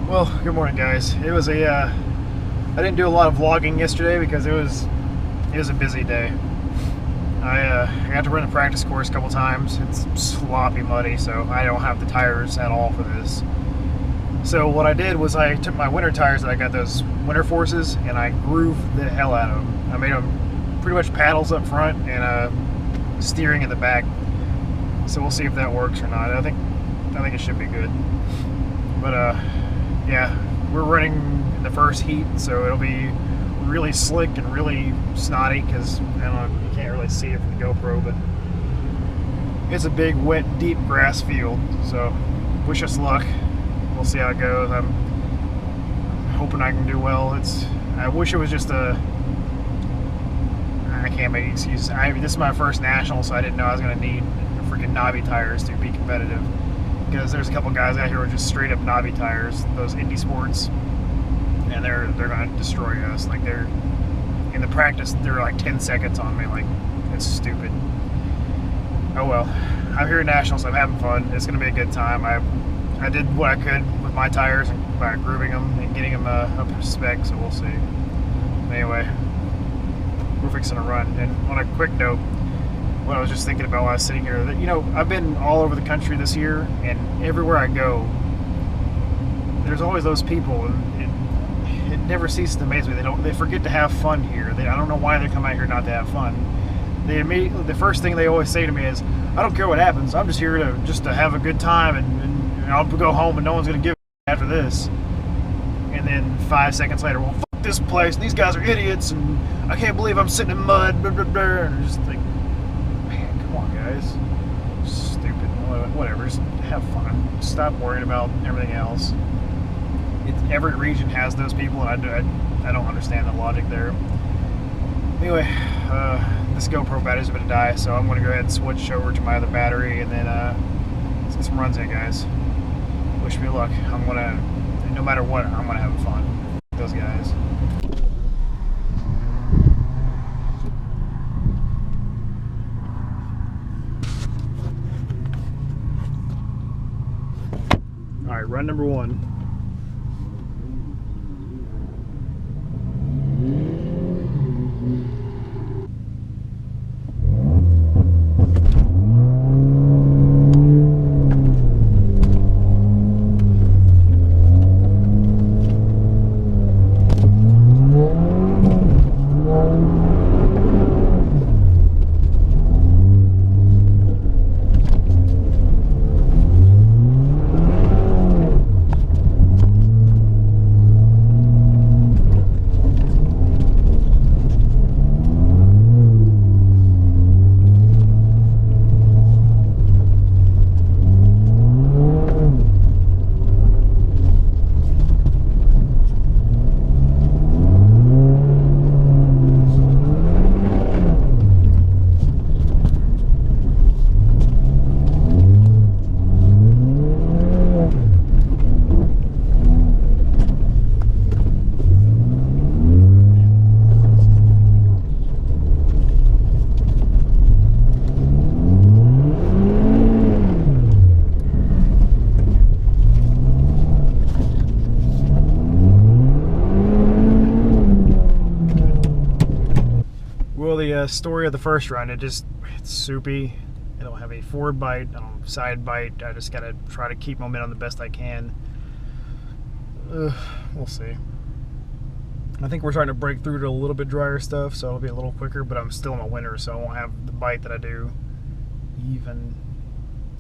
Well, good morning, guys. It was I didn't do a lot of vlogging yesterday because it was a busy day. I got to run the practice course a couple times. It's sloppy muddy, so I don't have the tires at all for this. So what I did was I took my winter tires that I got, those Winter Forces, and I grooved the hell out of them. I made them pretty much paddles up front and steering in the back. So we'll see if that works or not. I think it should be good. But yeah, we're running in the first heat, so it'll be really slick and really snotty because, I don't know, you can't really see it from the GoPro, but it's a big, wet, deep grass field. So wish us luck. We'll see how it goes. I'm hoping I can do well. I wish it was just I can't make excuses. This is my first national, so I didn't know I was going to need freaking knobby tires to be competitive. Because there's a couple guys out here with just straight up knobby tires, those Indy Sports, and they're going to destroy us. Like, they're in the practice, they're like 10 seconds on me. Like, it's stupid. Oh well, I'm here at Nationals. I'm having fun. It's going to be a good time. I did what I could with my tires by grooving them and getting them up to spec. So we'll see. Anyway, we're fixing to run. And on a quick note, what I was just thinking about while I was sitting here, that, you know, I've been all over the country this year, and everywhere I go, there's always those people, and it never ceases to amaze me. They forget to have fun here. I don't know why they come out here not to have fun. The first thing they always say to me is, "I don't care what happens. I'm just here to have a good time, and I'll go home, and no one's gonna give a after this." And then 5 seconds later, well, fuck this place. These guys are idiots, and I can't believe I'm sitting in mud. Blah, blah, blah. And just like, guys, stupid. Whatever, just have fun. Stop worrying about everything else. Every region has those people, and I don't understand the logic there. Anyway, this GoPro battery's going to die, so I'm going to go ahead and switch over to my other battery, and then let's get some runs in, guys. Wish me luck. No matter what, I'm going to have fun with those guys. All right, run number one. The story of the first run, it's soupy. I don't have any forward bite, I don't have side bite. I just gotta try to keep momentum the best I can. We'll see. I think we're starting to break through to a little bit drier stuff, so it'll be a little quicker, but I'm still in a winter, so I won't have the bite that I do. Even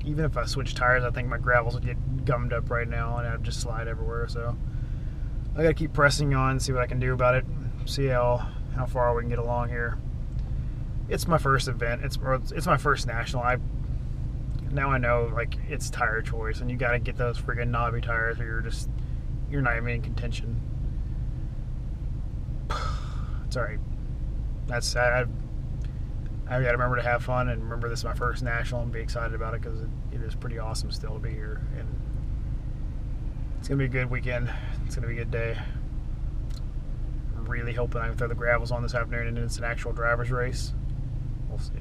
if I switch tires, I think my gravels would get gummed up right now, and I'd just slide everywhere. So I gotta keep pressing on, see what I can do about it, see how far we can get along here. It's my first event. It's my first national. Now I know, like, it's tire choice, and you got to get those friggin' knobby tires, or you're not even in contention. It's all right. I've got to remember to have fun and remember this is my first national and be excited about it, because it is pretty awesome still to be here, and it's gonna be a good weekend. It's gonna be a good day. I'm really hoping I can throw the gravels on this afternoon and it's an actual driver's race. We'll see.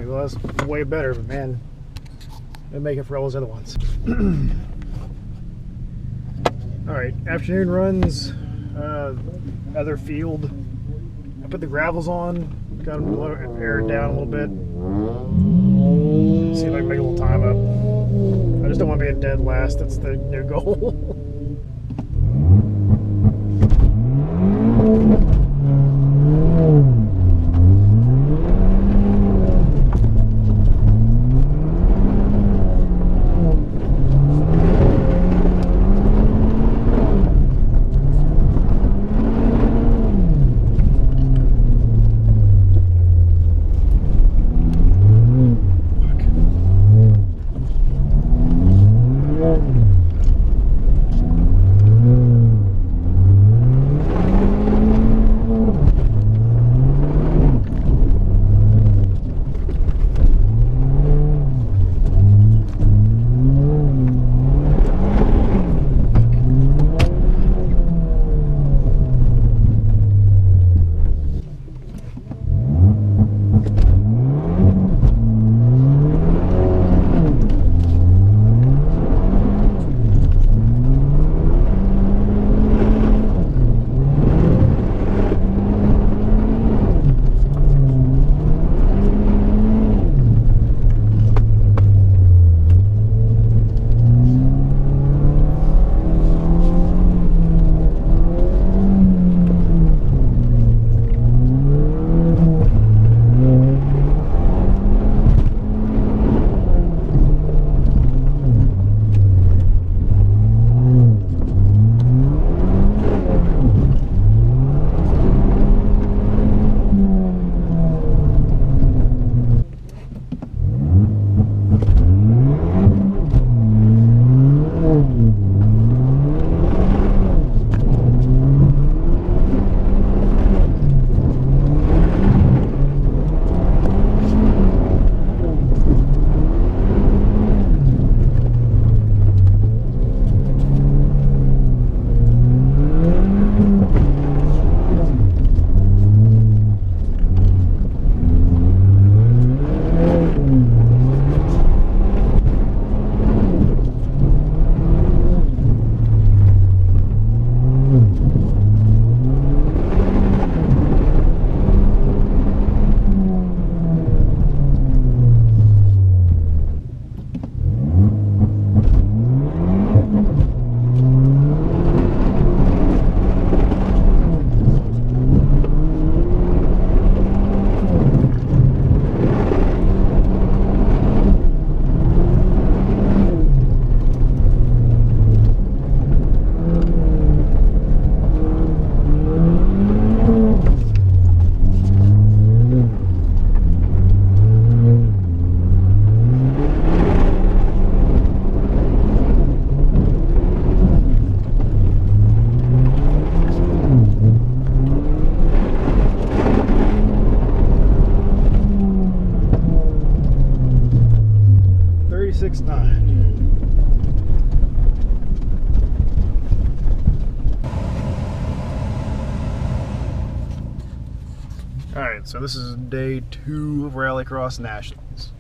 Alright, well that's way better, but man, didn't make it for all those other ones. Alright, afternoon runs, other field. I put the gravels on, got them aired down a little bit. See if I can make a little time up. I just don't want to be a dead last, that's the new goal. Alright, so this is day 2 of Rallycross Nationals.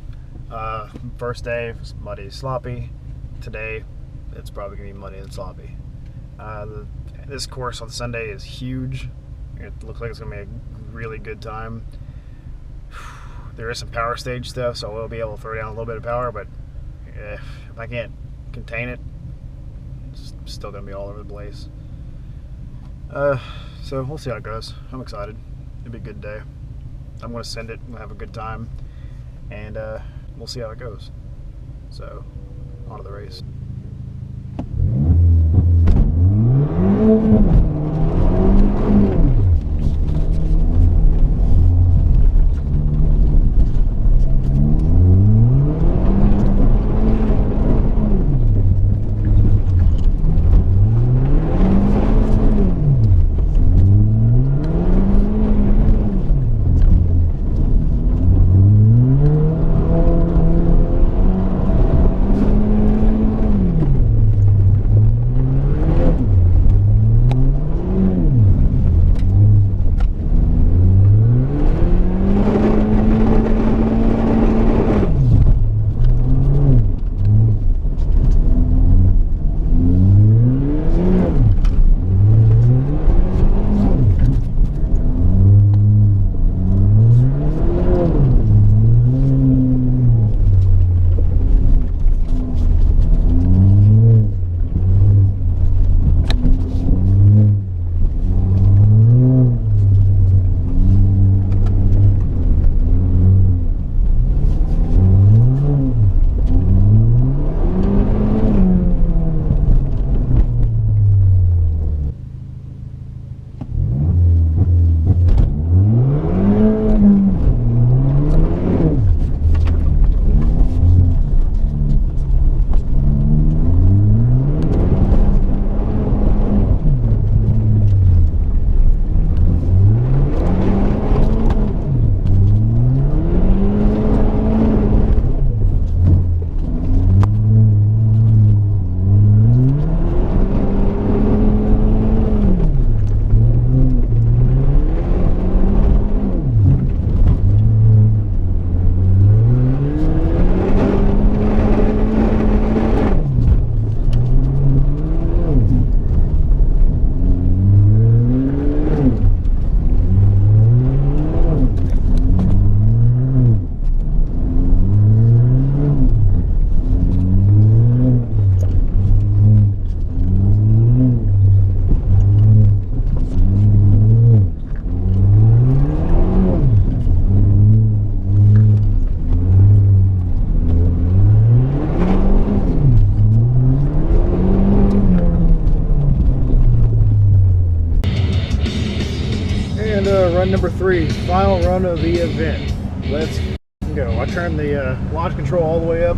First day was muddy and sloppy. Today, it's probably going to be muddy and sloppy. This course on Sunday is huge. It looks like it's going to be a really good time. There is some power stage stuff, so we'll be able to throw down a little bit of power, but if I can't contain it, it's still going to be all over the place. So we'll see how it goes. I'm excited. It'll be a good day. I'm going to send it. We'll have a good time, and we'll see how it goes. So, on to the race. run number 3, final run of the event. Let's go. I turned the launch control all the way up.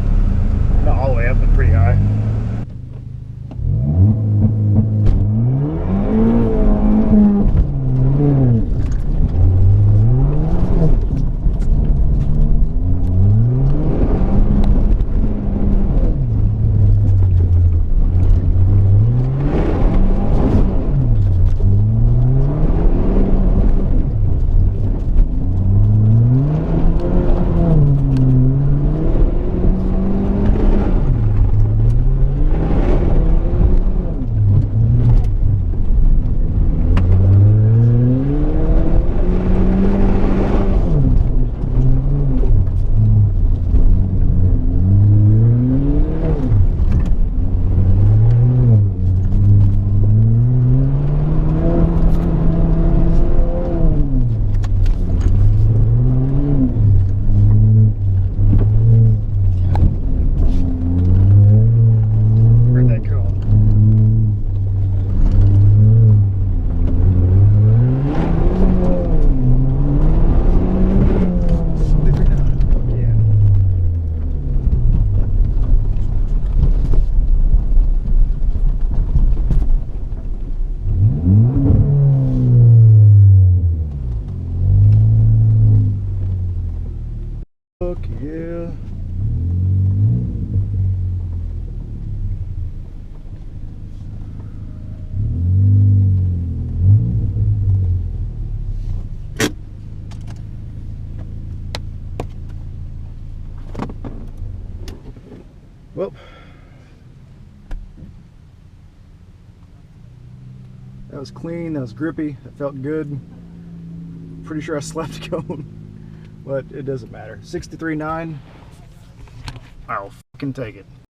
Not all the way up, but pretty high. Yeah. Well, that was clean, that was grippy, that felt good. Pretty sure I slept going, but it doesn't matter. 63.9, I'll fucking take it.